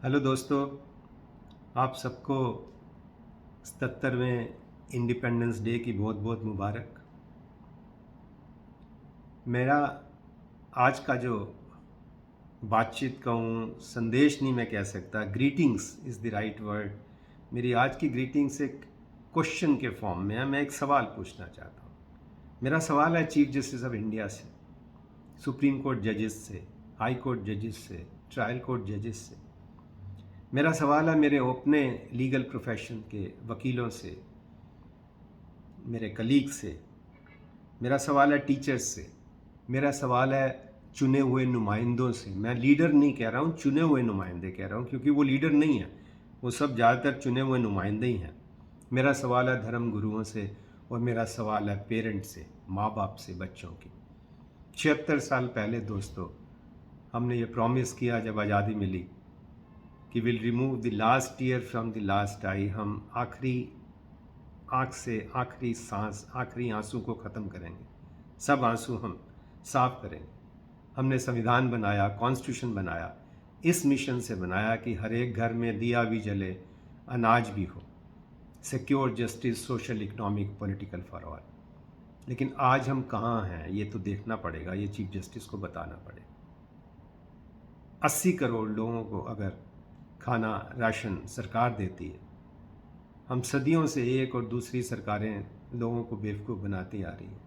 Hello दोस्तों, आप सबको 77वें इंडिपेंडेंस डे की बहुत बहुत मुबारक। मेरा आज का जो बातचीत कहूँ, संदेश नहीं मैं कह सकता, greetings is the right word. मेरी आज की ग्रीटिंग्स एक क्वेश्चन के फॉर्म में है। मैं एक सवाल पूछना चाहता हूँ। मेरा सवाल है चीफ जस्टिस ऑफ इंडिया से, सुप्रीम कोर्ट जजेस से, हाई कोर्ट जजेस से, ट्रायल कोर्ट जजेस से। मेरा सवाल है मेरे अपने लीगल प्रोफेशन के वकीलों से, मेरे कलीग से। मेरा सवाल है टीचर्स से। मेरा सवाल है चुने हुए नुमाइंदों से। मैं लीडर नहीं कह रहा हूँ, चुने हुए नुमाइंदे कह रहा हूँ, क्योंकि वो लीडर नहीं है, वो सब ज़्यादातर चुने हुए नुमाइंदे ही हैं। मेरा सवाल है धर्म गुरुओं से, और मेरा सवाल है पेरेंट्स से, माँ बाप से बच्चों की। 76 साल पहले दोस्तों हमने ये प्रॉमिस किया जब आज़ादी मिली कि will remove the last year from the last आई। हम आखिरी आँख से आखिरी सांस, आखिरी आंसू को ख़त्म करेंगे। सब आंसू हम साफ करेंगे। हमने संविधान बनाया, कॉन्स्टिट्यूशन बनाया, इस मिशन से बनाया कि हर एक घर में दिया भी जले, अनाज भी हो, secure justice, social, economic, political for all. लेकिन आज हम कहाँ हैं ये तो देखना पड़ेगा, ये चीफ जस्टिस को बताना पड़ेगा। 80 करोड़ लोगों को अगर खाना राशन सरकार देती है, हम सदियों से एक और दूसरी सरकारें लोगों को बेवकूफ़ बनाती आ रही हैं।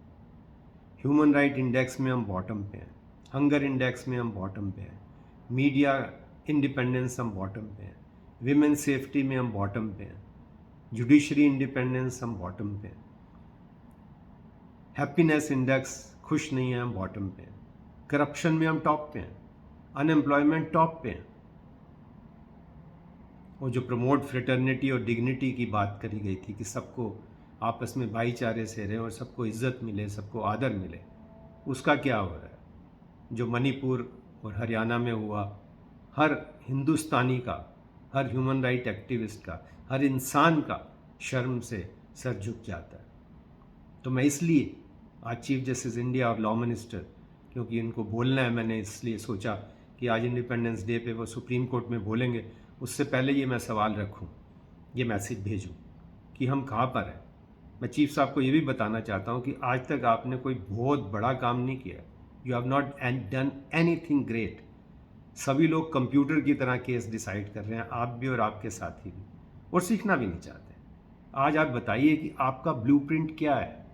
ह्यूमन राइट इंडेक्स में हम बॉटम पे हैं, हंगर इंडेक्स में हम बॉटम पे हैं, मीडिया इंडिपेंडेंस हम बॉटम पे हैं, विमेन सेफ्टी में हम बॉटम पे हैं, जुडिशरी इंडिपेंडेंस हम बॉटम पे हैं, हैप्पीनेस इंडेक्स खुश नहीं है हम बॉटम पे हैं, करप्शन में हम टॉप पे हैं, अनएम्प्लॉयमेंट टॉप पे हैं। और जो प्रमोट फ्रेटर्निटी और डिग्निटी की बात करी गई थी कि सबको आपस में भाईचारे से रहें और सबको इज्जत मिले, सबको आदर मिले, उसका क्या हो रहा है? जो मणिपुर और हरियाणा में हुआ, हर हिंदुस्तानी का, हर ह्यूमन राइट एक्टिविस्ट का, हर इंसान का शर्म से सर झुक जाता है। तो मैं इसलिए आज चीफ जस्टिस इंडिया और लॉ मिनिस्टर, क्योंकि इनको बोलना है, मैंने इसलिए सोचा कि आज इंडिपेंडेंस डे पे वो सुप्रीम कोर्ट में बोलेंगे, उससे पहले ये मैं सवाल रखूं, ये मैसेज भेजूं कि हम कहाँ पर हैं। मैं चीफ साहब को ये भी बताना चाहता हूँ कि आज तक आपने कोई बहुत बड़ा काम नहीं किया। You have not done anything great. सभी लोग कंप्यूटर की तरह केस डिसाइड कर रहे हैं, आप भी और आपके साथी भी, और सीखना भी नहीं चाहते। आज आप बताइए कि आपका ब्लूप्रिंट क्या है।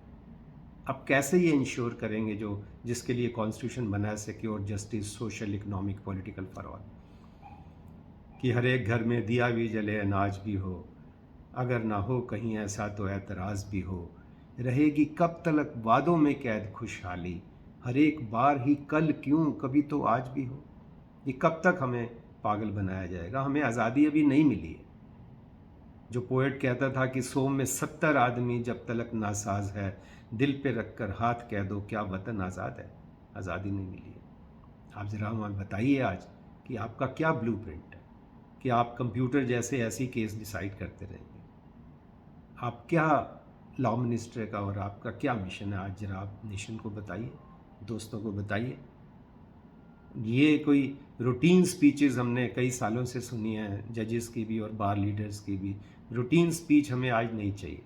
अब कैसे ये इंश्योर करेंगे जो जिसके लिए कॉन्स्टिट्यूशन बना है, secure justice, social, economic, political for all, कि हर एक घर में दिया भी जले, अनाज भी हो, अगर ना हो कहीं ऐसा तो एतराज़ भी हो, रहेगी कब तलक वादों में कैद खुशहाली, हर एक बार ही कल क्यों, कभी तो आज भी हो। ये कब तक हमें पागल बनाया जाएगा? हमें आज़ादी अभी नहीं मिली है। जो पोएट कहता था कि 100 में 70 आदमी जब तलक नासाज है, दिल पे रखकर हाथ कह दो क्या वतन आज़ाद है। आज़ादी नहीं मिली है। आप ज़रा हमें बताइए आज कि आपका क्या ब्लूप्रिंट है, कि आप कंप्यूटर जैसे ऐसी केस डिसाइड करते रहेंगे? आप क्या लॉ मिनिस्टर का और आपका क्या मिशन है? आज ज़रा आप नेशन को बताइए, दोस्तों को बताइए। ये कोई रूटीन स्पीचेस हमने कई सालों से सुनी है, जजेस की भी और बार लीडर्स की भी। रूटीन स्पीच हमें आज नहीं चाहिए,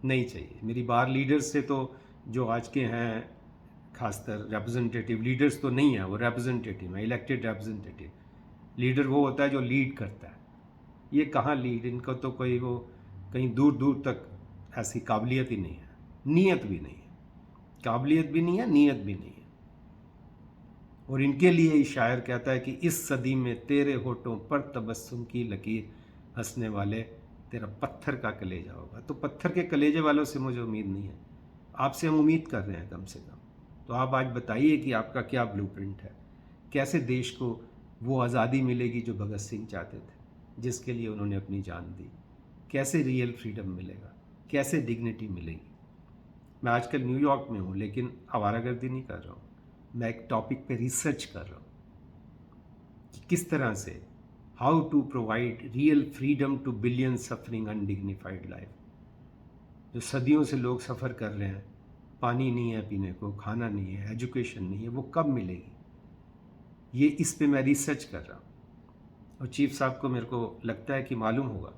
नहीं चाहिए। मेरी बार लीडर्स से तो जो आज के हैं, खासकर रिप्रेजेंटेटिव लीडर्स तो नहीं है, वो रिप्रेजेंटेटिव है, इलेक्टेड रिप्रेजेंटेटिव। लीडर वो होता है जो लीड करता है। ये कहाँ लीड, इनको तो कोई वो कहीं दूर दूर तक ऐसी काबिलियत ही नहीं है, नीयत भी नहीं है। काबिलियत भी नहीं है, नीयत भी नहीं है। और इनके लिए ही शायर कहता है कि इस सदी में तेरे होठों पर तबस्सुम की लकीर, हंसने वाले तेरा पत्थर का कलेजा होगा। तो पत्थर के कलेजे वालों से मुझे उम्मीद नहीं है, आपसे हम उम्मीद कर रहे हैं कम से कम। तो आप आज बताइए कि आपका क्या ब्लूप्रिंट है, कैसे देश को वो आज़ादी मिलेगी जो भगत सिंह चाहते थे, जिसके लिए उन्होंने अपनी जान दी। कैसे रियल फ्रीडम मिलेगा, कैसे डिग्निटी मिलेगी। मैं आजकल न्यूयॉर्क में हूँ, लेकिन आवारागर्दी नहीं कर रहा हूँ। मैं एक टॉपिक पे रिसर्च कर रहा हूँ कि किस तरह से, how to provide real freedom to billion suffering undignified life. जो सदियों से लोग सफ़र कर रहे हैं, पानी नहीं है पीने को, खाना नहीं है, एजुकेशन नहीं है, वो कब मिलेगी? ये इस पे मैं रिसर्च कर रहा हूँ। और चीफ साहब को मेरे को लगता है कि मालूम होगा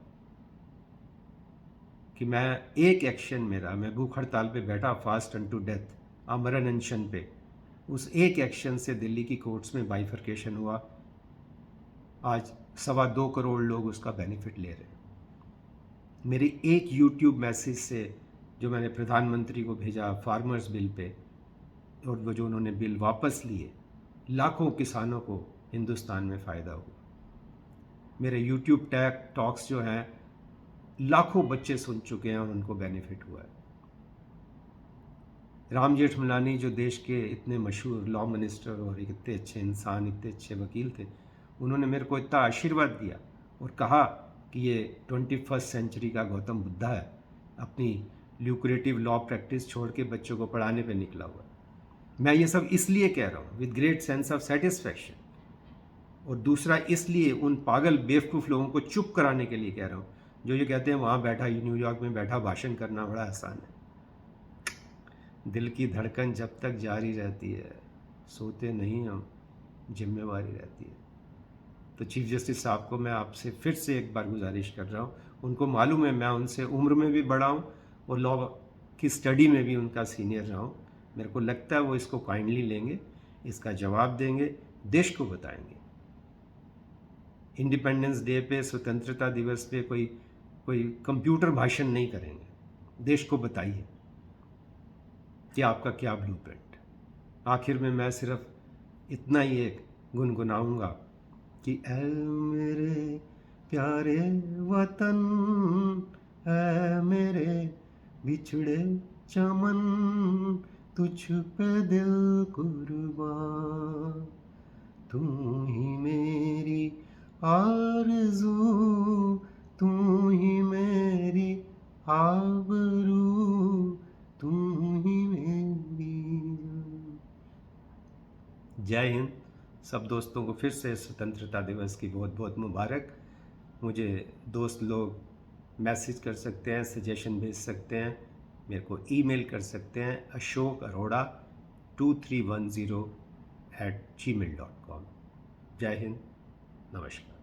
कि मैं एक एक्शन मेरा, मैं भूख हड़ताल पे बैठा, फास्ट अनटू डेथ, आमरण अनशन पे, उस एक एक्शन से दिल्ली की कोर्ट्स में बाइफर्केशन हुआ। आज 2.25 करोड़ लोग उसका बेनिफिट ले रहे हैं। मेरी एक यूट्यूब मैसेज से जो मैंने प्रधानमंत्री को भेजा फार्मर्स बिल पे, और वो जो उन्होंने बिल वापस लिए, लाखों किसानों को हिंदुस्तान में फ़ायदा हुआ। मेरे यूट्यूब टॉक्स जो हैं, लाखों बच्चे सुन चुके हैं और उनको बेनिफिट हुआ है। राम जेठमलानी जो देश के इतने मशहूर लॉ मिनिस्टर और एक इतने अच्छे इंसान, इतने अच्छे वकील थे, उन्होंने मेरे को इतना आशीर्वाद दिया और कहा कि ये 21st सेंचुरी का गौतम बुद्धा है, अपनी ल्यूक्रेटिव लॉ प्रैक्टिस छोड़ के बच्चों को पढ़ाने पे निकला हुआ है। मैं ये सब इसलिए कह रहा हूँ with great sense of satisfaction, और दूसरा इसलिए उन पागल बेवकूफ़ लोगों को चुप कराने के लिए कह रहा हूँ जो ये कहते हैं वहाँ बैठा, न्यूयॉर्क में बैठा भाषण करना बड़ा आसान है। दिल की धड़कन जब तक जारी रहती है, सोते नहीं हम, जिम्मेवारी रहती है। तो चीफ जस्टिस साहब को मैं आपसे फिर से एक बार गुजारिश कर रहा हूँ, उनको मालूम है मैं उनसे उम्र में भी बड़ा हूँ और लॉ की स्टडी में भी उनका सीनियर रहा हूँ। मेरे को लगता है वो इसको काइंडली लेंगे, इसका जवाब देंगे, देश को बताएंगे। इंडिपेंडेंस डे पे, स्वतंत्रता दिवस पे कोई कंप्यूटर भाषण नहीं करेंगे, देश को बताइए कि आपका क्या ब्लूप्रिंट। आखिर में मैं सिर्फ इतना ही एक गुनगुनाऊंगा कि ऐ मेरे प्यारे वतन, ऐ मेरे बिछड़े चमन, तुझ पे दिल कुर्बान, तू ही मेरी आरज़ू, तू ही मेरी आबरू, तू ही मेरी जान। जय हिंद। सब दोस्तों को फिर से स्वतंत्रता दिवस की बहुत बहुत मुबारक। मुझे दोस्त लोग मैसेज कर सकते हैं, सजेशन भेज सकते हैं, मेरे को ईमेल कर सकते हैं ashok.arora2310@gmail.com। जय हिंद, नमस्कार।